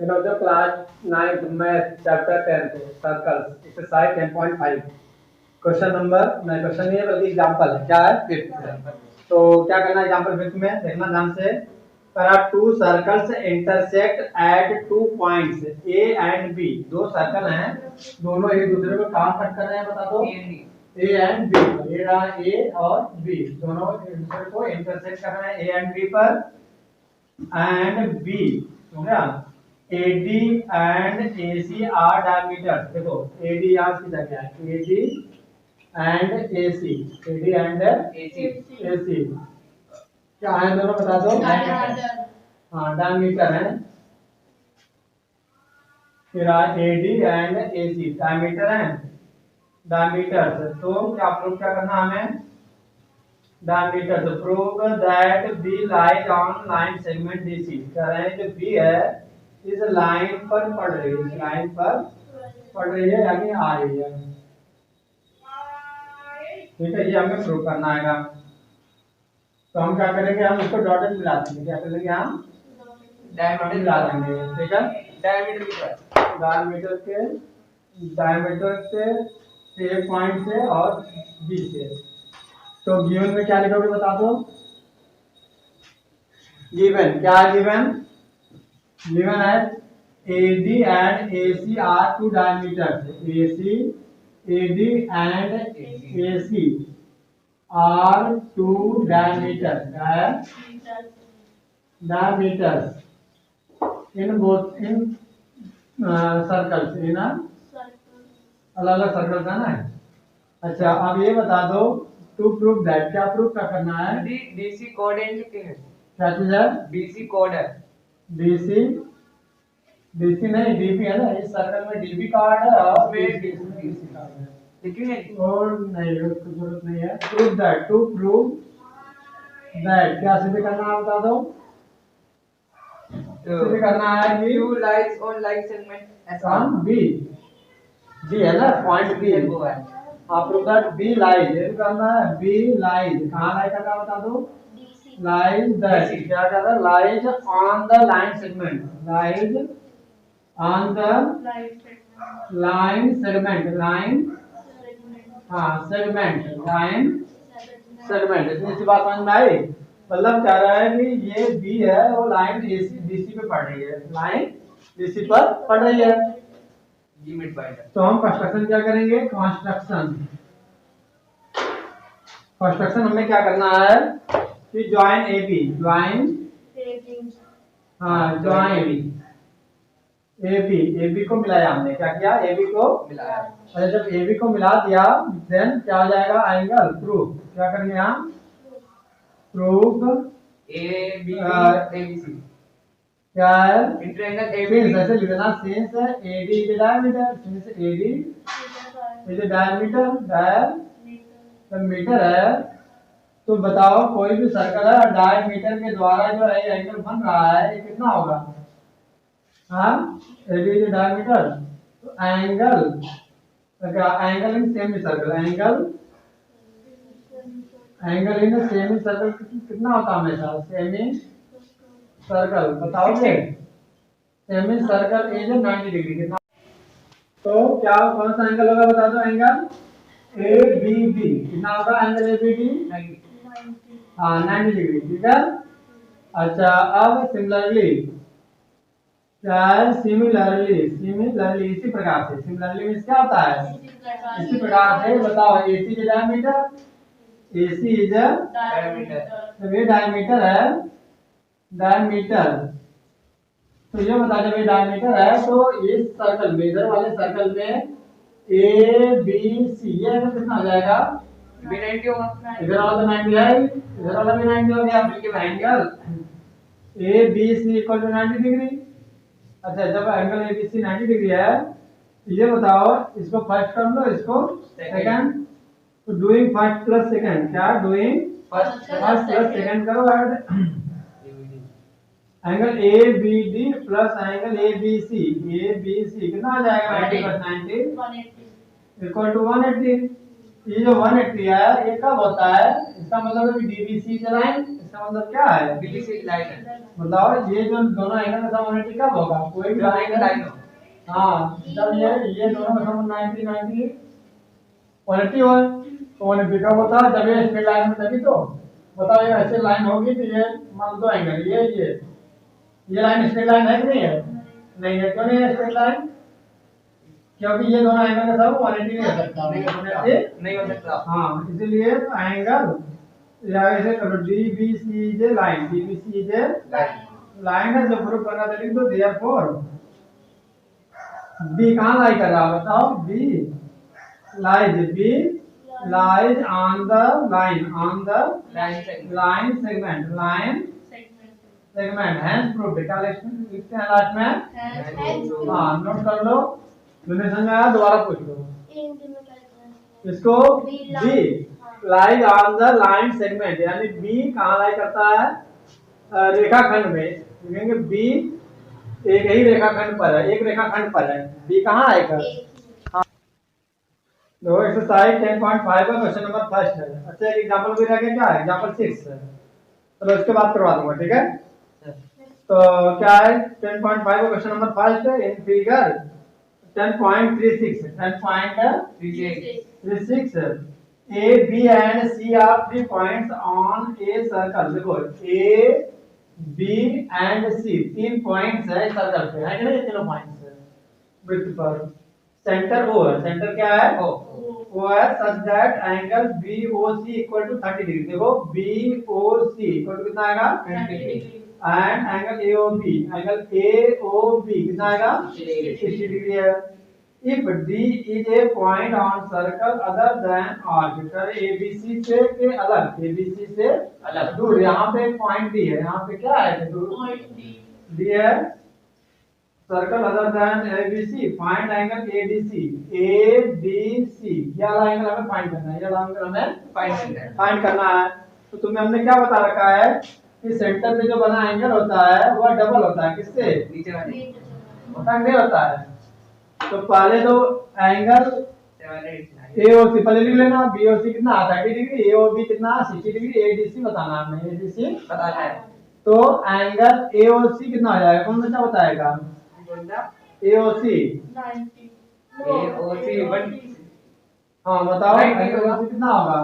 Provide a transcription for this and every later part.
the class 9th math chapter 10th circles exercise 10.5 question number नहीं question नहीं है बल्कि एग्जांपल है। क्या है? फिफ्थ। तो क्या करना है एग्जांपल फिफ्थ में देखना ध्यान से। Two circles intersect at two points A and B. दो सर्कल हैं, दोनों एक दूसरे को कहां कट कर रहे हैं बता दो? A and B. ये रहा ए और बी, दोनों एक दूसरे को इंटरसेक्ट कर रहे हैं ए एंड बी पर। एंड बी हो गया AD and AC are diameter. देखो AD यहाँ सीधा क्या है? AD and AC। AD and AC क्या है दोनों बता दो? हाँ डायमीटर है। फिर AD एंड AC डायमीटर है। डायमीटर तो क्या प्रूव क्या करना हमें? डायमीटर तो prove that B lies on line segment DC। कह रहे हैं जो B है इस लाइन पर पड़ रही है, इस लाइन पर पड़ रही है यानी आ रही है। ठीक है, ये हमें प्रूव करना है। तो हम क्या करेंगे? हम इसको डॉटेड मिला देंगे। क्या करेंगे? हम डायमीटर मिला देंगे। ठीक है, डायमीटर से ए पॉइंट से और बी से। तो गिवन में क्या लिखोगे बता दो? गिवन क्या है? गिवन है AD and AC are two diameters. AD and AC are two diameters. Diameters in both circles. In अलग-अलग सर्कल्स है ना। अच्छा अब ये बता दो टू प्रूव दैट। क्या प्रूव क्या करना है? DC कोड है। क्या चीज है? DC कोड है। डीसी नहीं डीपी है ना। इस सर्कल में डीपी कार्ड है और उसमें डीसी कार्ड है। लेकिन और नहीं उसकी जरूरत नहीं है। Prove that to prove that क्या सीधे करना है बता दो? सीधे करना है कि Q lies on line segment S on B. B है ना, पॉइंट बी है वो है। आप प्रूव दैट बी लाइज। ये करना है बी लाइज। कहां लाइज करना बता दो? लाइज दैट क्या कर रहा है? Lies on the line segment. Lies on the line segment. Line हाँ सेगमेंट। Line segment. इतनी सी बात समझ में आई? मतलब कह रहा है कि ये बी है वो लाइन डीसी पे पड़ रही है। लाइन डीसी पर पड़ रही है। तो हम कंस्ट्रक्शन क्या करेंगे? कंस्ट्रक्शन हमें क्या करना है कि ज्वाइन AB। ज्वाइन हाँ ज्वाइन AB को मिलाया हमने। क्या किया? AB को मिलाया। अच्छा जब AB को मिला दिया देन क्या हो जाएगा? Angle proof. क्या करेंगे हम? प्रूफ ABC क्या है? इंटरएंगल सिंस ऐसे लिखना। Since AD is diameter. Since AD is diameter metre है। तो बताओ कोई भी सर्कल है डायमीटर के द्वारा जो है एंगल बन रहा है ये कितना होगा? हाँ AD इज डायमीटर। तो angle in semi circle. Angle in semi circle कितना होता है हमेशा? सेमी सर्कल बताओगे? Semi circle is 90 degree. कितना? तो क्या कौन सा एंगल होगा बता दो? एंगल ABD कितना होगा? Angle ABD 90 degree. ठीक है। अच्छा अब सिमिलरली क्या है? सिमिलरली इसी प्रकार से। सिमिलरली मींस क्या होता है? इसी प्रकार से बताओ AC is diameter. AC is diameter. तो ये डायमीटर है। डायमीटर तो ये बता जब ये डायमीटर है तो इस सर्कल में इधर वाले सर्कल में ABC ये एंगल कितना हो जाएगा? भी 90 होगा। इधर वाला 90 है, इधर वाला भी 90 हो गया। मिलके angle ABC equal to 90 degree. अच्छा जब एंगल ABC 90 डिग्री है तो ये बताओ इसको फर्स्ट कर लो इसको सेकंड। तो डूइंग फर्स्ट प्लस सेकंड। क्या डूइंग फर्स्ट प्लस सेकंड करो add. Angle ABD plus angle ABC कितना आ जाएगा? 90 प्लस 90 इक्वल टू 180। ये जो 180 है ये कब होता है, इसका मतलब है कि डीबीसी लाइन, इसका मतलब क्या है, BBC लाइन है। बताओ ये जो दोनों एंगल का सम 180 कब होगा, कोई भी जो लाइन लाइन हो। हाँ जब ये दोनों का सम 90 90 180 हो, तो 180 कब होता है, जब ये स्ट्रेट लाइन में, तभी तो बताओ ये ऐसे लाइन होगी तो ये मान लो दो एंगल ये लाइन स्ट्रेट लाइन है कि नहीं है, नहीं है, क्यों नहीं है स्ट्रेट लाइन, क्योंकि ये दोनों एंगल का सम 180 नहीं हो सकता, नहीं हो सकता। हाँ इसलिए एंगल या ऐसे करो डीबीसी जे लाइन, डीबीसी जे लाइन है जो प्रूफ करना था, लिख दो देयरफॉर बी कहाँ लाई कर रहा है बताओ, B lies on the line segment hence proof, क्या लिखते हैं लास्ट में, हाँ नोट कर लो, तुम्हें समझ में आया दोबारा पूछ लो इसको, B lies on the line segment, यानी बी कहाँ लाई करता है, रेखाखंड में, लिखेंगे बी एक ही रेखाखंड पर है, एक रेखाखंड पर है, बी कहाँ आएगा, तो एक्सरसाइज 10.5 का क्वेश्चन नंबर फर्स्ट है। अच्छा एक एग्जांपल भी रह गया, क्या है एग्जांपल 6 है, चलो इसके बाद करवा दूंगा, ठीक है। तो क्या है 10.5 का क्वेश्चन नंबर फर्स्ट है, in figure 10.36 A B and C are 3 points on a circle, देखो A B and C 3 points है सर्कल पे, है कि नहीं, तीनों पॉइंट्स है वृत्त पर, सेंटर ओ है, सेंटर क्या है ओ है, such that angle BOC equal to 30 degree, देखो BOC इक्वल टू कितना आएगा 20 डिग्री, एंड एंगल AOB कितना आएगा 60 डिग्री है। If D is a point on circle other than arbiter ABC से के अलग, ABC से अलग दूर, यहाँ पे एक पॉइंट D है, यहाँ पे क्या है दूर D है, circle other then ABC, find angle ADC, ये वाला एंगल हमें फाइंड करना है, ये वाला एंगल हमें फाइंड करना है। तो तुम्हें हमने क्या बता रखा है कि सेंटर पे जो बना एंगल होता है वह डबल होता है, किससे, नीचे वाले होता नहीं होता है। तो पहले तो एंगल AOC पहले लिख लेना, BOC कितना 30 डिग्री, AOB कितना 60 डिग्री, ADC बताना है हमें, ADC बताना है। तो एंगल AOC कितना आ जाएगा, कौन सा बताएगा, AOC हाँ बताओ AOC कितना होगा,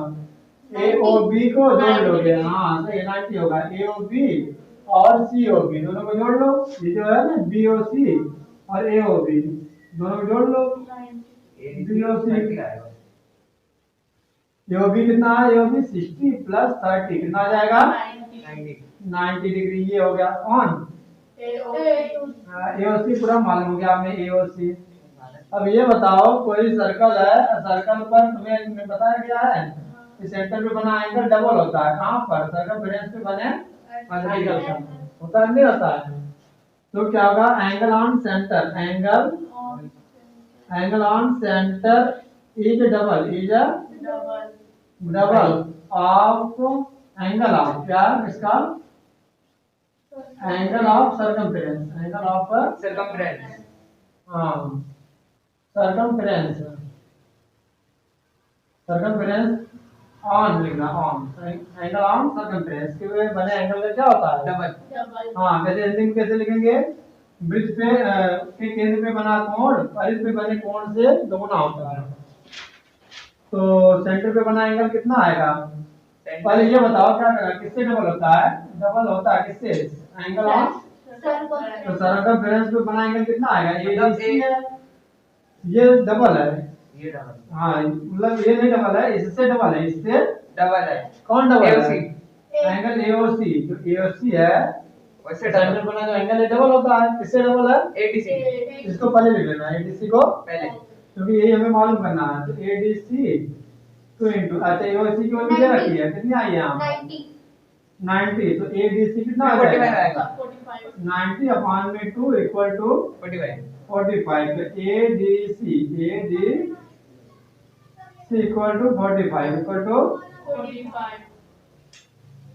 AOB को जोड़ लोगे, हाँ तो 90 होगा, AOB और COB दोनों को जोड़ लो, ये जो है ना BOC और AOB दोनों को जोड़ लो, BOC AOB कितना है, AOB 60 प्लस 30 कितना आ जाएगा 90 डिग्री, ये हो गया ऑन AOC पूरा मालूम हो गया हमें AOC। अब ये बताओ कोई सर्कल है, सर्कल पर तुम्हें बताया गया है कि सेंटर पे बना एंगल डबल होता है, कहाँ पर, सर्कल ब्रेस पे बने एंगल का होता है, नहीं होता है, तो क्या होगा angle on centre, angle on centre is double of angle of क्या, इसका angle of circumference, angle of circumference, हाँ सर्कमफ्रेंस ऑन लिखना, ऑन एंगल ऑन सर्कमफ्रेंस के बने एंगल का क्या होता है डबल, हाँ कैसे हिंदी में कैसे लिखेंगे, वृत्त पे के केंद्र पे बना कोण परिध पे बने कोण से दोगुना होता है। तो सेंटर पे बना एंगल कितना आएगा, पहले ये बताओ क्या करना, किससे डबल होता है, डबल होता है किससे, एंगल ऑफ, तो सर्कमफ्रेंस पे बना एंगल कितना आएगा, ADC है, ये डबल है, ये डबल, हाँ मतलब ये नहीं डबल है, इससे डबल है, इससे डबल है, कौन डबल AOC है, एंगल AOC जो AOC है वैसे सेंटर बना जो एंगल है डबल होता है, किससे डबल है, ADC इसको पहले लिख लेना ADC को पहले, क्योंकि यही हमें मालूम करना है, तो ADC 2 into अच्छा AOC की वैल्यू क्या रखी है, कितनी आई है यहाँ 90, तो ADC कितना आ 45 जाएगा आएगा, 90 अपॉन में 2 इक्वल टू 45 45, तो ADC equal to 45 equal to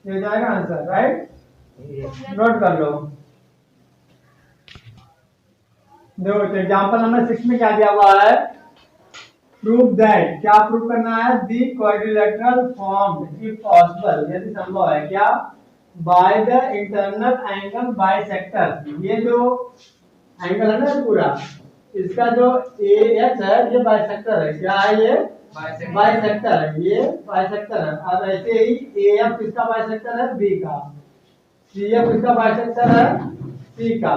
ये हो जाएगा आंसर, राइट, नोट कर लो। देखो एग्जांपल नंबर 6 में क्या दिया हुआ है, प्रूव दैट, क्या प्रूव करना है? दी क्वाड्रिलेटरल फॉर्म्ड इफ पॉसिबल, यदि संभव है क्या, by the internal angle bisector, ये जो एंगल है ना पूरा, इसका जो ए एच है ये बाइसेक्टर है, क्या है ये? बाइसेक्टर है, ये बाइसेक्टर है। और ऐसे ही ए एफ किसका बाइसेक्टर है? बी का। सी एफ किसका बाइसेक्टर है? सी का।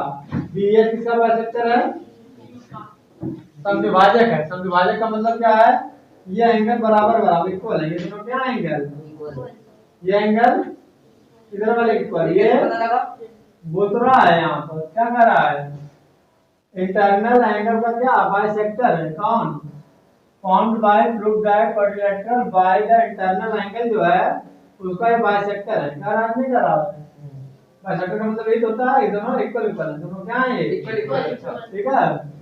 बी एच किसका बाइसेक्टर है? समविभाजक है। समविभाजक का मतलब क्या है? ये एंगल बराबर बराबर इक्वल है, ये दोनों क्या एंगल? ये एंगल इधर वाले इक्वल, ये बोल रहा है यहाँ पर, क्या कर रहा है? इंटरनल एंगल का क्या बाइसेक्टर है, कौन? Formed by prove that quadrilateral by the internal angle जो है उसका ये बाइसेक्टर है। क्या राज नहीं कर रहा है? बाइसेक्टर का मतलब यही होता है, दोनों इक्वल इक्वल है, दोनों क्या है? Equal equal. ठीक है।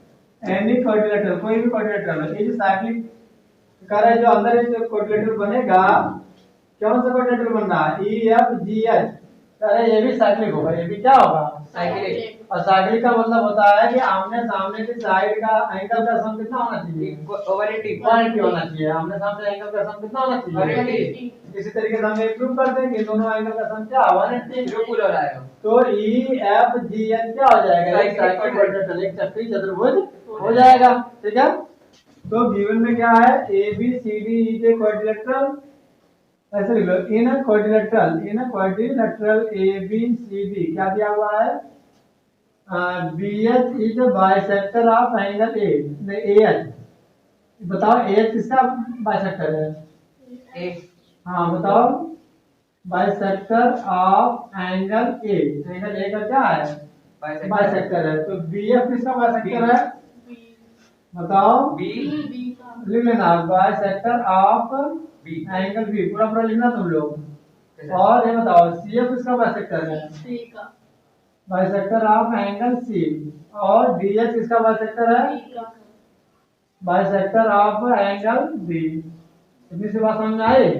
एनी क्वाड्रिलेटरल, कोई भी क्वाड्रिलेटरल, ये जो साइक्लिक कर है, जो अंदर ये जो क्वाड्रिलेटरल बनेगा, कौन सा क्वाड्रिलेटरल बन रहा है? ई एफ जी एच, अरे ये भी साइक्लिक होगा, ये भी क्या होगा? साइक्लिक। और साइक्लिक का मतलब होता है कि आमने सामने की साइड का एंगल का सम कितना होना चाहिए? ओवर 80 होना चाहिए। आमने सामने एंगल का सम कितना होना चाहिए? 180। इसी तरीके से हम ये प्रूव करते हैं कि दोनों एंगल का सम क्या 180 बिल्कुल हो रहा है। तो ई एफ जी एच क्या हो जाएगा? एक साइक्लिक क्वाड्रिलेटरल, एक चक्रीय चतुर्भुज हो जाएगा। ठीक है। तो गिवन में क्या है? A B C D E J quadrilateral, ऐसे लिख लो, in a quadrilateral A B C D क्या दिया हुआ है? B H is bisector of angle A, A H, बताओ ए एच किसका बाइसेक्टर है? ए। हाँ बताओ, bisector of angle A, angle A का क्या है? बाइसेक्टर है। तो बी एफ किसका बाइसेक्टर है? बताओ। बी लिख लेना, bisector of B angle B, पूरा पूरा लिखना तुम लोग। और ये बताओ सी एफ किसका बाइसेक्टर है? सी का। Bisector of angle C. और डी एच किसका बाइसेक्टर है? बी का। Bisector of angle B. इतनी सी बात समझ में आई?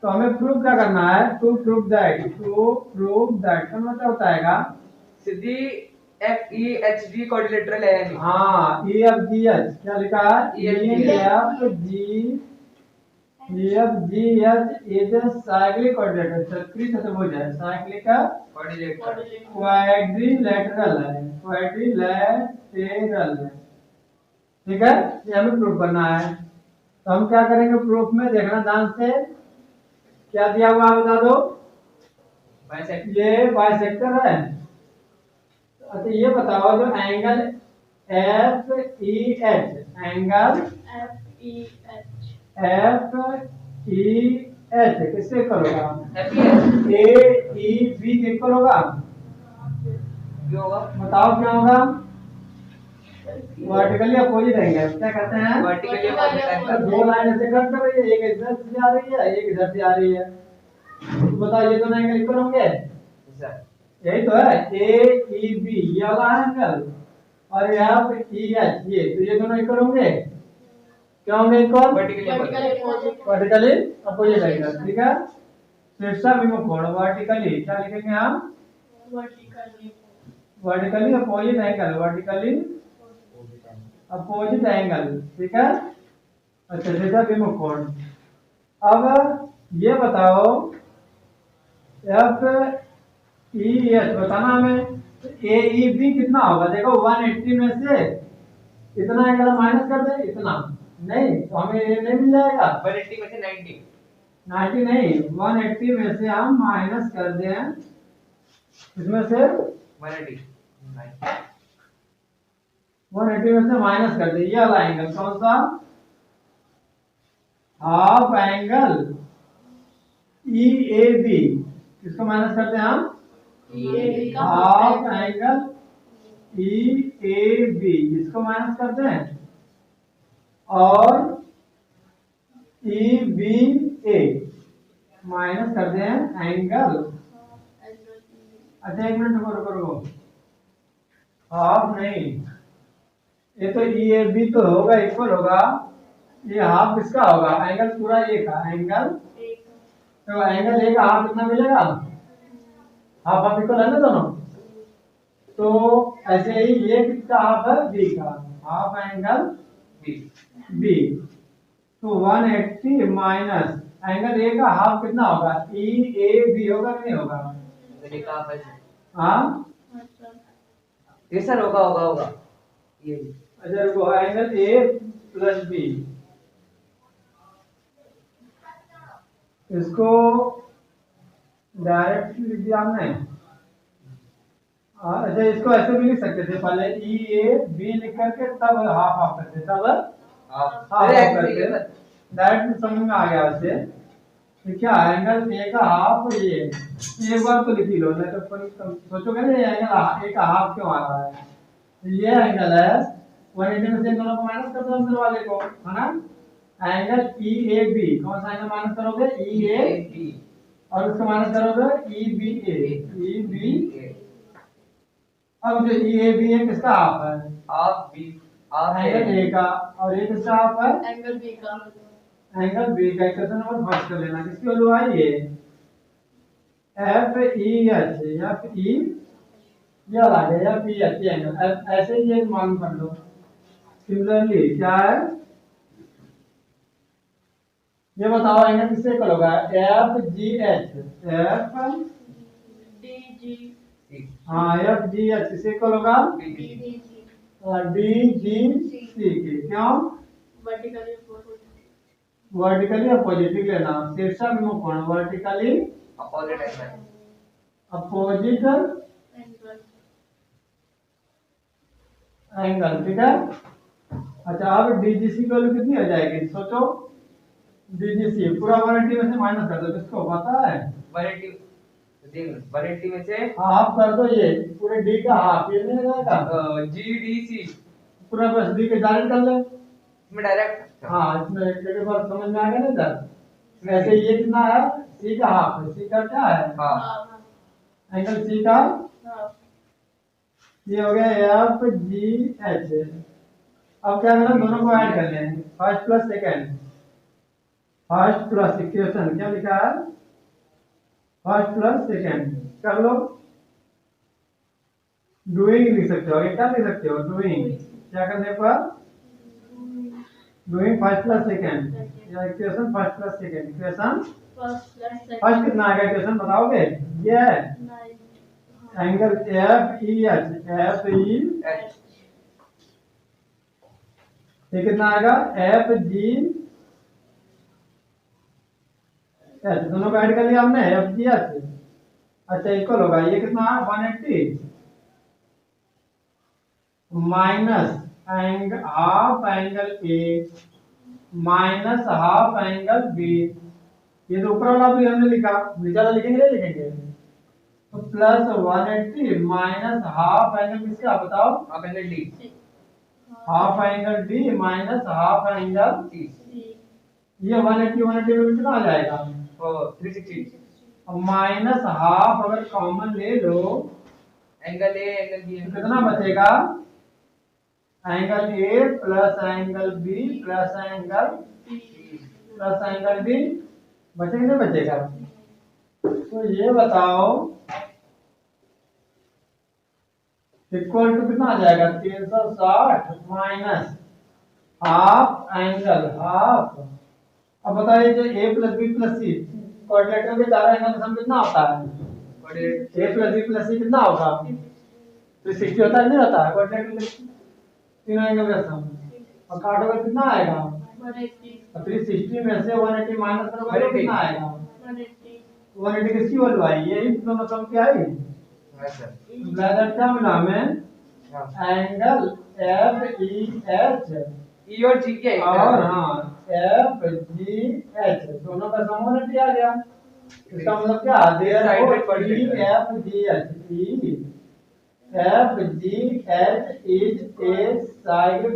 तो हमें प्रूव क्या करना है? टू प्रूव दैट का मतलब होता है सीधी F E H D quadrilateral है यानी। हाँ, ई एफ जी एच क्या लिखा है? E F G H is cyclic quadrilateral, चक्रीय चतुर्भुज है, साइक्लिक क्वाड्रिलेटरल क्वाड्रिलेटरल है, क्वाड्रिलेटरल है। ठीक है, ये हमें प्रूफ करना है। तो हम क्या करेंगे प्रूफ में? देखना ध्यान से, क्या दिया हुआ है बता दो। बाइसेक्टर। ये बाइसेक्टर है। अच्छा ये बताओ, जो angle F E H, angle F E H किससे इक्वल होगा? F E H A E B के इक्वल होगा? क्यों होगा? बताओ क्या होगा? वर्टिकली अपोजिट रहेंगे, क्या कहते हैं? Vertically opposite. दो लाइन ऐसे कट कर रही है, एक इधर से आ रही है, एक इधर से आ रही है, तो बताओ ये दोनों एंगल इक्वल होंगे? सर यही तो है, ए ई बी ये वाला एंगल और यहाँ पे ई एच ये, तो ये दोनों इक्वल होंगे? क्या होंगे equal? Vertically opposite. Vertically opposite angle. ठीक है। शीर्षक विमुख कोण, वर्टिकली क्या लिखेंगे हम? Vertically opposite angle, vertically opposite angle. ठीक है। अच्छा, शीर्षक विमुख कोण। अब ये बताओ एफ ई एच बताना हमें, ए ई बी कितना होगा? देखो 180 में से इतना एंगल माइनस कर दे, इतना नहीं, तो हमें ये नहीं मिल जाएगा। 180 में से 90 नहीं, 180 में से हम माइनस कर दें, इसमें से 180 में से माइनस कर दे, ये वाला एंगल कौन सा? Half angle E A B, किसको माइनस करते हैं हम? Half angle E A B, इसको माइनस करते हैं, और ई बी ए माइनस करते हैं एंगल। अच्छा एक मिनट रुको, हाफ नहीं, ये तो ई ए बी तो होगा इक्वल होगा, ये हाफ किसका होगा? एंगल पूरा ए का, एंगल तो एंगल ए का हाफ कितना मिलेगा? हाफ इक्वल है ना दोनों, तो ऐसे ही ये किसका हाफ है? बी का, हाफ एंगल बी। बी। तो 180 माइनस एंगल ए का हाफ कितना होगा? ई ए बी होगा कि नहीं होगा? हाँ ये सर होगा ये अच्छा रुको, एंगल ए प्लस बी, इसको डायरेक्ट लिख दिया हमने। अच्छा इसको ऐसे भी लिख सकते थे, पहले ई ए बी लिख करके तब हाफ हाफ करते, तब हाफ हाफ करते, डायरेक्ट समझ में आ गया उससे। तो क्या एंगल ए का हाफ ये एक बार तो लिख ही लो, नहीं तो सोचोगे ना ये एंगल ए का हाफ क्यों आ रहा है। तो ये एंगल है 180 में से इन दोनों को माइनस कर दो अंदर वाले को, है ना। एंगल ई ए बी, कौन सा एंगल माइनस करोगे? ई ए बी, और उसको माइनस करोगे ई बी ए। अब जो ई ए बी है किसका हाफ है? हाफ बी एंगल ए का, और ये किसका हाफ है? एंगल बी का। एंगल बी का। क्वेश्चन नंबर फर्स्ट कर लेना, किसकी वैल्यू आई है? F E H, F E ये वाला है, एफ ई एच एंगल, ऐसे ही ये मालूम कर लो। सिमिलरली क्या है ये बताओ, एंगल किससे इक्वल होगा? F G H, F D G, हाँ एफ जी एच किससे इक्वल होगा? डी जी, और डी जी सी के। क्यों? Vertically opposite. वर्टिकली अपोजिट लेना, शीर्षक में कोण vertically opposite angle, opposite angle, angle, ठीक है। अच्छा अब डीजीसी की वैल्यू कितनी हो जाएगी? सोचो, डीजीसी पूरा 180 में से माइनस कर दो, किसको पता है? 180 में से हाफ कर दो, ये पूरे डी का हाफ, ये नहीं हो जाएगा? जीडीसी पूरा बस डी के डायरेक्ट कर ले। इसमें डायरेक्ट, हाँ इसमें एक बार समझ में आ गया ना इधर। वैसे ये कितना है? सी का हाफ है, सी का क्या है? हाँ एंगल सी का ये हो गया एफ जी एच। अब क्या करना, दोनों को ऐड कर लें, first plus second, first plus equation क्या लिखा है? फर्स्ट प्लस सेकंड कर लो। डूइंग लिख सकते हो, आगे क्या लिख सकते हो? डूइंग, क्या करने पर? डूइंग फर्स्ट प्लस सेकंड, या equation first plus second, equation first कितना आएगा? इक्वेशन बताओगे? ये है angle F E H, F E H, ये कितना आएगा? एफ जी एच, दोनों को ऐड कर लिया हमने, एफ जी एच। अच्छा इक्वल होगा, ये कितना है? 180 minus half angle A minus half angle B. ये तो ऊपर वाला भी हमने लिखा, नीचे वाला लिखेंगे नहीं लिखेंगे? तो प्लस 180 माइनस हाफ एंगल किसका बताओ? Half angle D, half angle D minus half angle C, ये 180 में कितना आ जाएगा? 360। अब माइनस हाफ अगर कॉमन ले लो, एंगल ए एंगल बी, तो कितना बचेगा? Angle A plus angle B plus angle B, बचेगा नहीं बचेगा? तो ये बताओ इक्वल टू कितना आ जाएगा? 360 माइनस हाफ एंगल हाफ। अब बताइए जो ए प्लस बी प्लस सी क्वाड्रिलेटरल के चारों एंगल का सम कितना होता है? ए प्लस बी प्लस सी कितना होगा? 360 होता है, नहीं होता है क्वाड्रिलेटरल के तीनों एंगल का सम। और काटोगे कितना आएगा? 360 में से 180 माइनस करोगे तो कितना आएगा? 180 किसकी वैल्यू आई? ये इन दोनों सम क्या आई? ब्रदर क्या मिला हमें? एंगल एफ ई एच, ई और जी के और हाँ एफ जी एच, दोनों का सम 180 आ गया। इसका मतलब क्या? There F G H, F G H is a cyclic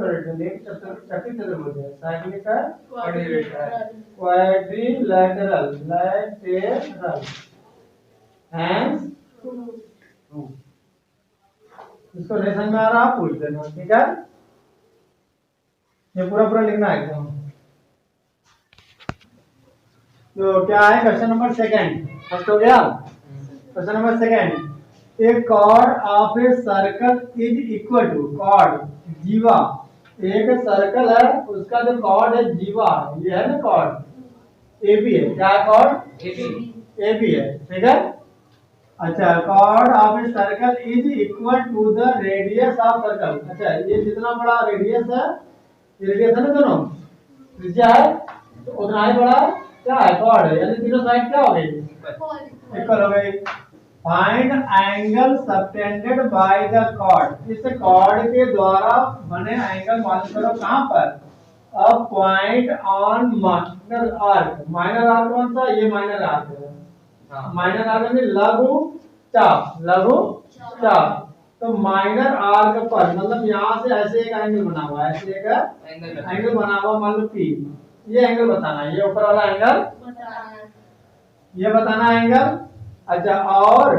चतुर्भुज है, साइक्लिक क्वाड्रिलेटरल लैटेरल हैंस इसको लेसन में आ रहा पूछ देना, ठीक है। ये पूरा पूरा लिखना है एकदम। तो क्या है क्वेश्चन नंबर सेकंड? फर्स्ट हो गया, question number second. A chord of a circle is equal to chord जीवा एक सर्कल है, उसका जो कॉर्ड है जीवा, ये है ना कॉर्ड ए बी है। क्या है कॉर्ड? ए बी है, ठीक है। अच्छा, chord of a circle is equal to the radius of circle. अच्छा, ये जितना बड़ा रेडियस है, ये रेडियस है ना दोनों, त्रिज्या है, तो उतना ही बड़ा क्या है कॉर्ड है, यानी तीनों साइड क्या हो गई? इक्वल हो गई। Find angle subtended by the chord. इस कॉर्ड के द्वारा बने एंगल मालूम करो कहां पर? A point on minor arc. Minor arc कौन सा? ये माइनर आर्क है। माइनर आर्क में लघु चाप, लघु चाप। तो माइनर आर्क पर, मतलब यहाँ से ऐसे एक एंगल बना हुआ है, ऐसे एक एंगल बना हुआ, मान लो पी। ये एंगल बताना है, ये ऊपर वाला एंगल ये बताना है एंगल। अच्छा, और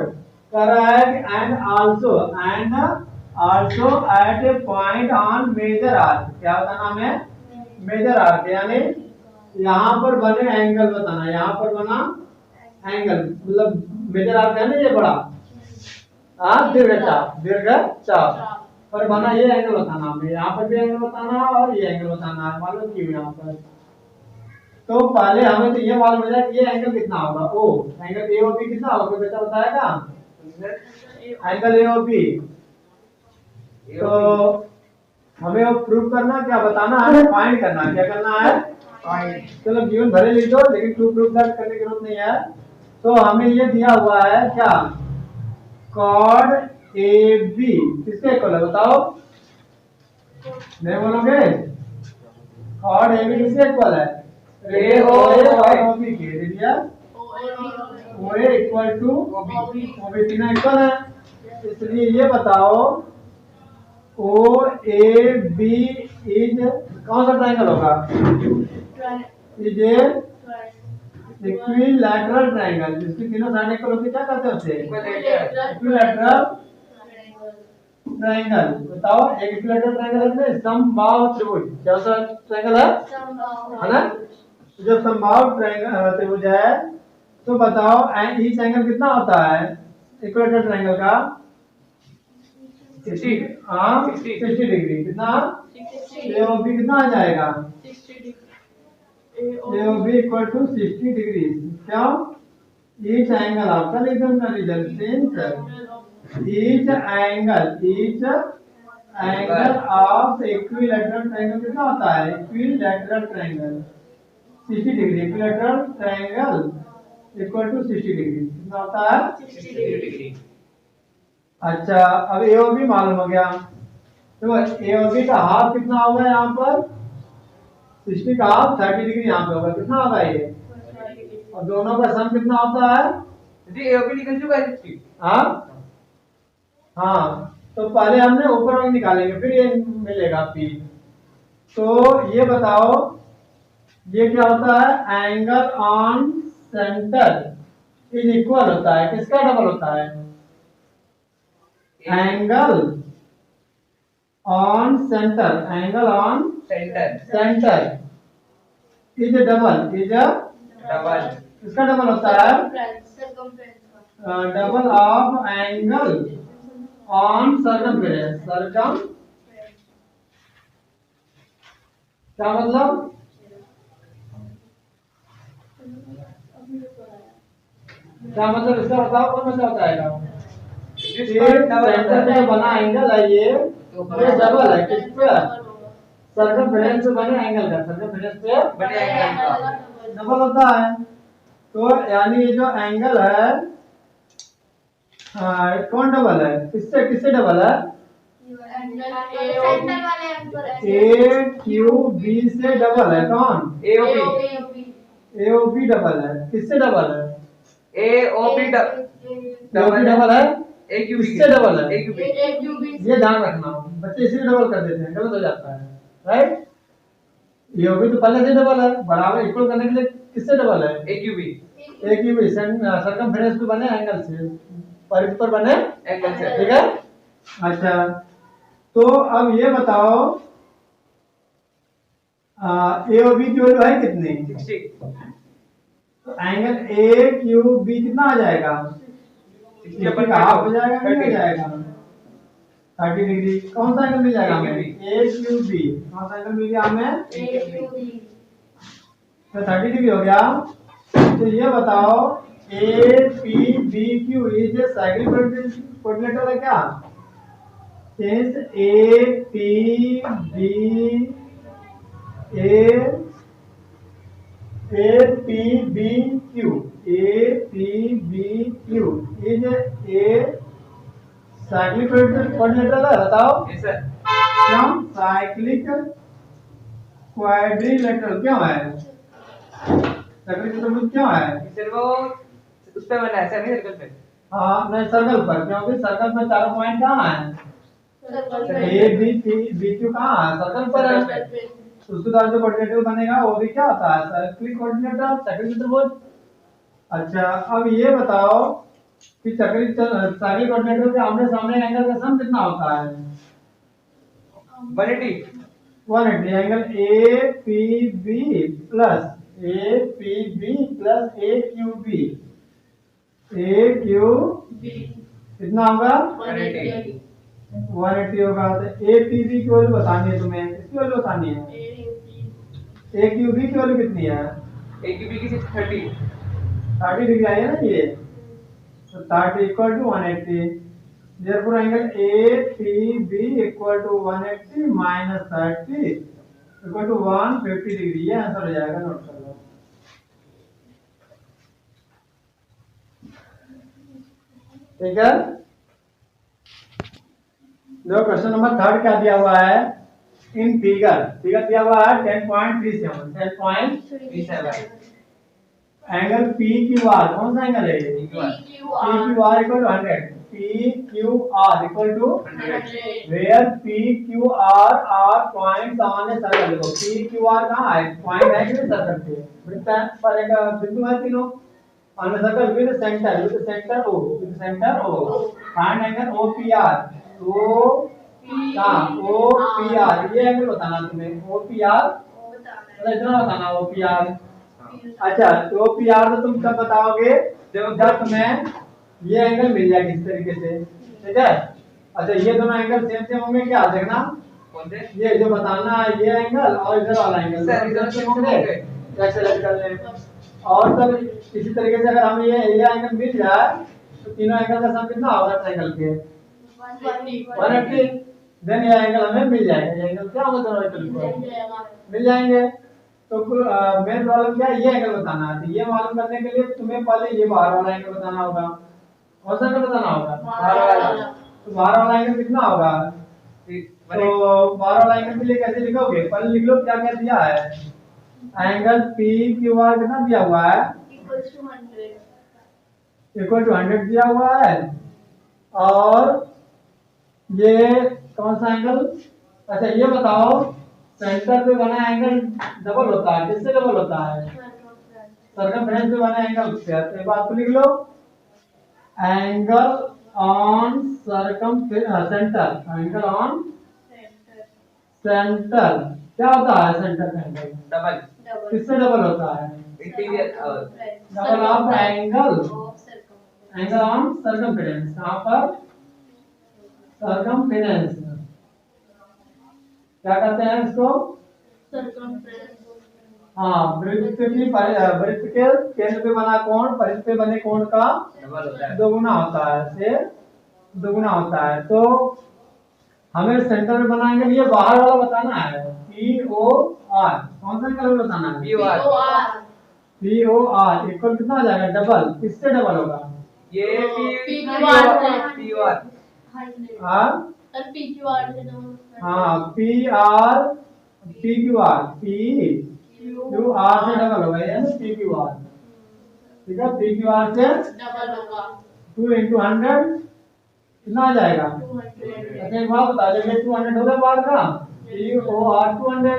correct and also at a point on major arc. क्या बताना हमें? मेजर आर्क, यानी यहाँ पर बने एंगल बताना। यहाँ पर बना एंगल, मतलब मेजर आर्क है ना ये बड़ा, दीर्घ चाप पर बना ये एंगल बताना हमें। यहाँ पर भी एंगल बताना और ये एंगल बताना है, मालूम क्यों यहाँ पर? तो पहले हमें तो ये मालूम हो जाए कि ये एंगल कितना होगा। ओ एंगल ए और बी कितना होगा, कोई बच्चा बताएगा? एंगल ए और बी। तो हमें वो प्रूव करना, क्या बताना है? फाइंड करना। क्या करना है? फाइंड। चलो गिवन भले लिख दो, लेकिन टू प्रूव दैट करने की जरूरत नहीं है। तो हमें ये दिया हुआ है क्या? कॉर्ड ए बी किसके इक्वल है बताओ? नहीं बोलोगे? कॉर्ड ए बी किसके इक्वल है? ए और बी के रेडियस ओ ए इक्वल टू ओ बी तीनों इक्वल है। इसलिए ये बताओ ओ ए बी इज कौन सा ट्रायंगल होगा? Is a equilateral triangle. जिसकी तीनों साइड इक्वल होती है, क्या कहते हैं उसे? Equilateral triangle. बताओ, एक इक्विलैटरल ट्रायंगल है समबाहु त्रिभुज। क्या सा ट्रायंगल है ना? जब समबाहु ट्रायंगल त्रिभुज है, तो बताओ ईच एंगल कितना होता है इक्विलैटरल ट्रायंगल का? 60 डिग्री। कितना? ए और बी कितना आ जाएगा? ए और बी इक्वल टू 60 डिग्री। क्यों? ईच एंगल आपका एकदम का result since each angle of equilateral triangle कितना होता है? Equilateral triangle 60 degree. Equilateral triangle equal to 60 degree. कितना होता है? 60 डिग्री। अच्छा, अब ए और बी मालूम हो गया। तो ए और बी का हाफ कितना होगा यहाँ पर? 60 का हाफ 30 डिग्री यहाँ पे होगा। कितना होगा ये? और दोनों का सम कितना होता है? जी ए और बी निकल चुका है 60। हाँ, तो पहले हमने ऊपर वाली निकालेंगे, फिर ये मिलेगा पी। तो ये बताओ, ये क्या होता है? Angle on centre is equal होता है, किसका डबल होता है? Angle on centre is double इसका डबल होता है double of angle on circumference. क्या मतलब? क्या मतलब इसका बताओ, कौन सा बताएगा? सेंटर पे बना एंगल है ये डबल है। किस पे? सर्कमफेरेंस पे बने एंगल का, सर्कमफेरेंस पे बने एंगल का डबल होता है। तो यानी ये जो एंगल है, कौन डबल है? किससे किससे डबल है? ए क्यू बी से डबल है। कौन? ए ओ बी डबल है। किससे डबल है? ए ओ बी डबल है। ए क्यू किससे डबल है? A Q B. ये ध्यान रखना, बच्चे इसी डबल कर देते हैं, गलत हो जाता है। राइट? ये ओ बी तो पहले से डबल है, बराबर इक्वल करने के लिए किससे डबल है? ए क्यू बी सर्कमफेरेंस पे बने एंगल से, परिधि पर बने एंगल से। ठीक है। अच्छा, तो अब ये बताओ ए और बी की वैल्यू है कितनी? 60। तो एंगल ए क्यू बी कितना आ जाएगा? 60 का हाफ हो जाएगा, नहीं हो जाएगा? 30 डिग्री। कौन सा एंगल मिल जाएगा हमें? ए क्यू बी। कौन सा एंगल मिल गया हमें? AQB तो 30 डिग्री हो गया। तो ये बताओ ए पी बी क्यू ये साइक्लिक कोऑर्डिनेटर है क्या? Since A P B B Q is a cyclic coordinator है। बताओ यस सर। क्यों साइक्लिक क्वाड्रिलेटरल क्यों है? साइक्लिक चतुर्भुज क्यों है? सर वो उस पे बना है सर, नहीं सर्कल पे। हाँ नहीं सर्कल पर, क्योंकि सर्कल में चारों पॉइंट कहाँ है? Circle A B B Q कहाँ है? सर्कल पर है। तो उसके बाद जो कोऑर्डिनेटर बनेगा वो भी क्या होता है? साइक्लिक कोऑर्डिनेटर, साइक्लिक चतुर्भुज। अच्छा अब ये बताओ कि साइक्लिक कोऑर्डिनेटर के आमने सामने एंगल का सम कितना होता है? 180। 180 angle A P B plus A Q B कितना होगा? 180 180 होगा। तो ए पी बी की वैल्यू बतानी है तुम्हें, इसकी वैल्यू बतानी है। ए क्यू बी की वैल्यू कितनी है? AQB की 630। 30 डिग्री आई है ना ये, तो 30 equal to 180। therefore angle A P B equal to 180 minus 30 equal to 150 degree. ये आंसर हो जाएगा, नोट कर लो। ठीक है। देखो क्वेश्चन नंबर 3 क्या दिया हुआ है? इन फिगर दिया हुआ है 10.37 एंगल पी क्यू आर। कौन सा एंगल है? P Q R equal to 100। P Q R equal to 100 where P Q R points on a circle. देखो पी क्यू आर कहाँ है? पॉइंट है कि सर्कल पे? वृत्त पर एक बिंदु है तीनों on the circle with centre O find angle O P R. O P R ये एंगल बताना तुम्हें। ओ पी आर इतना बताना ओ पी आर। अच्छा तो ओ पी आर तो तुम कब बताओगे? जब तुम्हें ये एंगल मिल जाएगा इस तरीके से। ठीक है। अच्छा ये दोनों एंगल सेम होंगे क्या? देखना कौन से? ये जो बताना है ये एंगल और इधर वाला एंगल सर इधर सेम होंगे। कैसे सेलेक्ट कर लें? और तब इसी तरीके से अगर हमें ये एंगल मिल जाए तो तीनों एंगल का सम कितना होगा ट्रायंगल के? 180। देन ये एंगल हमें मिल जाएगा। ये एंगल क्या होगा? दोनों एंगल को मिल जाएंगे। तो मेन प्रॉब्लम क्या है? ये एंगल बताना है। तो ये मालूम करने के लिए तुम्हें पहले ये बाहर वाला एंगल बताना होगा। कौन सा एंगल बताना होगा? बाहर वाला। तो बाहर वाला एंगल कितना होगा? तो बाहर वाला एंगल के लिए कैसे लिखोगे? पहले लिख लो क्या क्या दिया है। एंगल पी क्यू आर कितना दिया हुआ है? इक्वल टू 100 दिया हुआ है। और ये कौन सा एंगल? अच्छा ये बताओ सेंटर पे बना एंगल डबल होता है, किससे डबल होता है? सर्कमफ्रेंस पे बना एंगल से। तो ये बात को लिख लो angle on centre. Angle on centre क्या होता है? सेंटर का एंगल डबल। किससे डबल होता है? Interior double of angle on circumference. कहां पर? सर्कमफ्रेंस। क्या कहते हैं इसको? हाँ वृत्त के केंद्र पे बना कोण परिधि पे बने कोण का डबल होता है। दोगुना होता है, से दोगुना होता है। तो हमें सेंटर में बनाएंगे ये बाहर वाला बताना है। पी ओ आर कौन सा एंगल बताना है? पी ओ आर इक्वल कितना आ जाएगा? डबल। किससे डबल होगा? ये PQR PQR। हाँ P Q are Q R से डबल होगा ये ना पी क्यू आर। ठीक है। पी क्यू आर से 2 into 100 कितना आ जाएगा? अच्छा एक बात बता दो, ये 200 होगा बाहर का पी ओ आर 200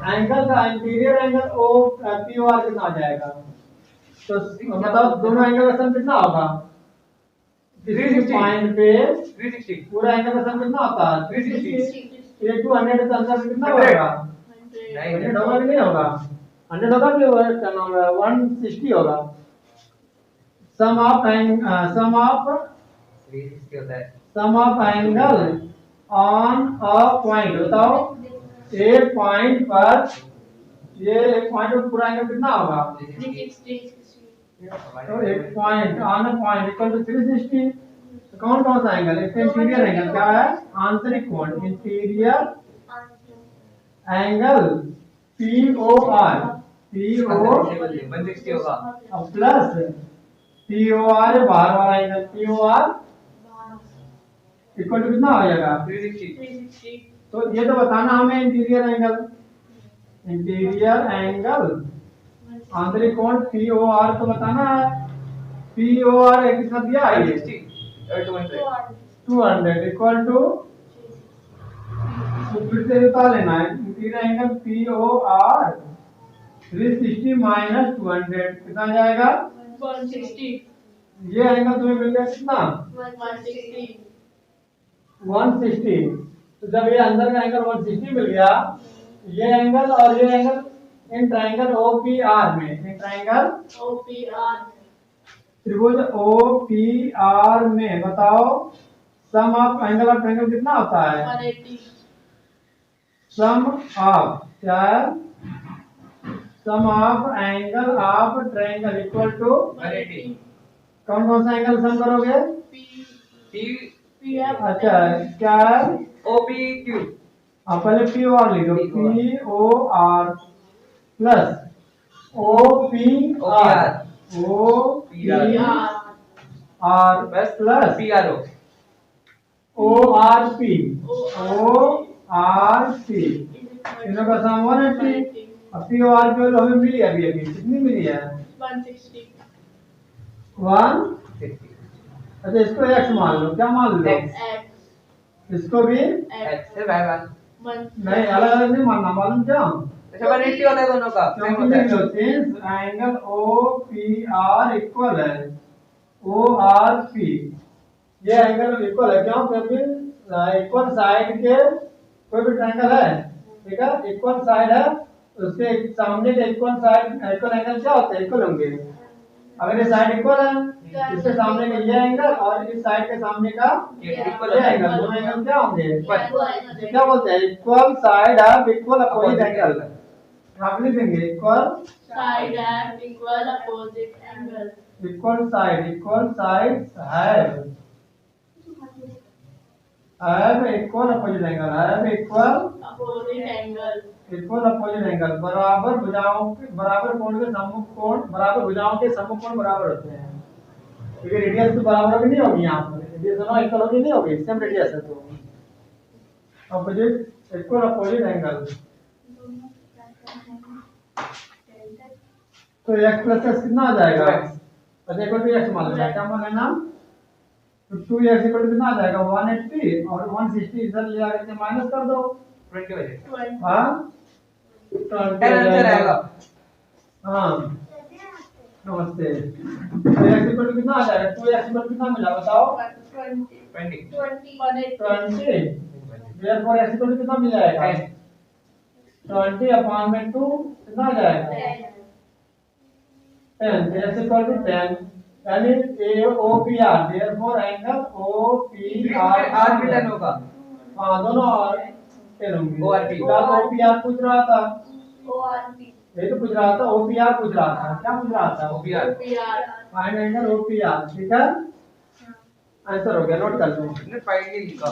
एंगल का interior angle O P O R कितना आ जाएगा? तो मतलब दोनों एंगल का सम कितना होगा? 360 पॉइंट पे 360 पूरा एंगल का सम कितना होता है? 360। ये 200 के अंदर कितना होगा? 100 होगा कि नहीं होगा? 100 होगा कि क्या नाम है 160 होगा। सम ऑफ 360 होता है। एंगल ऑन अ पॉइंट, बताओ एक पॉइंट पर, ये एक पॉइंट पर पूरा एंगल कितना होगा? 360. तो एक point on a point equal to 360। तो कौन कौन सा एंगल? एक इंटीरियर एंगल, क्या है? आंतरिक कोण, इंटीरियर एंगल POR, PO 160 होगा। प्लस POR बाहर वाला एंगल POR इक्वल टू कितना हो जाएगा? 360। 360. तो ये तो बताना हमें इंटीरियर एंगल, इंटीरियर एंगल आंतरिक कोण POR तो बताना है। POR एक कितना दिया है? 160 और 200। 200 इक्वल टू, तो फिर से बता लेना है इंटीरियर एंगल POR 360 माइनस 200 कितना जाएगा? 160. ये एंगल तुम्हें मिल गया कितना? 160. 160। तो जब ये अंदर का एंगल 160 मिल गया, ये एंगल और ये एंगल इन ट्रायंगल OPR में, इन ट्रायंगल OPR. त्रिभुज OPR में बताओ sum of angle of triangle कितना होता है? 180. सम ऑफ, क्या है? Sum of angle of triangle equal to 180। कौन कौन सा एंगल सम करोगे? P अच्छा क्या है? OPQ। पहले POR लिखो, POR plus OPR, OPR plus PRO। ORP, ORP तीनों का सम 180। अब POR की वैल्यू हमें मिली अभी अभी, कितनी मिली है? 160. 1। अच्छा इसको x मान लो, क्या मान लो? X। X. इसको भी X है भाई बात। नहीं, अलग अलग नहीं मानना, मालूम क्या? अच्छा 180 होता है दोनों का, सेम क्योंकि होता है। लिख लो सिंस एंगल OPR इक्वल है ORP, ये एंगल इक्वल है क्यों? क्योंकि इक्वल साइड के कोई भी ट्रायंगल है, ठीक है, इक्वल साइड है, उसके सामने के इक्वल साइड इक्वल एंगल क्या होते हैं? इक्वल होंगे। अगर ये साइड इक्वल है, इसके सामने का ये एंगल और इस साइड के सामने का ये इक्वल ये है। एंगल, दोनों एंगल क्या होंगे? Equal. क्या बोलते हैं? Equal side of equal opposite angle. आप लिख देंगे equal Side and equal opposite angle. Equal side have equal opposite angle, have Opposite angle. Equal opposite angle, बराबर भुजाओं के, बराबर कोण के सम्मुख कोण, बराबर भुजाओं के सम्मुख कोण बराबर होते हैं। क्योंकि रेडियस तो बराबर होगी नहीं होगी, यहाँ पर रेडियस दोनों इक्वल होगी नहीं होगी, सेम रेडियस है, तो अपोजिट इक्वल अपोजिट एंगल। तो x प्लस x कितना आ जाएगा? अच्छा इक्वल टू x मान लेना, क्या मान लेना? तो 2x इक्वल टू कितना आ जाएगा? 180 और 160 इधर ले आकर के माइनस कर दो। 20 बजे। 20. हाँ तो आंसर आएगा। हाँ नमस्ते। तो x इक्वल टू कितना आ जाएगा? 2x इक्वल टू कितना मिला बताओ? 20. 20। 180. 20। therefore x इक्वल टू कितना मिल जाएगा? 20 अपॉन में 2 कितना आ जाएगा? 10। x इक्वल टू 10, यानी OPR, therefore angle OPR R भी 10 होगा। हाँ दोनों और 10 होंगे। ORP। OPR पूछ रहा था, ORP. ये तो पूछ रहा था, OPR पूछ रहा था, क्या पूछ रहा था? OPR। OPR. Find angle OPR, ठीक है, आंसर हो गया, नोट कर लो, इसने फाइंड नहीं लिखा।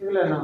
लिख लेना।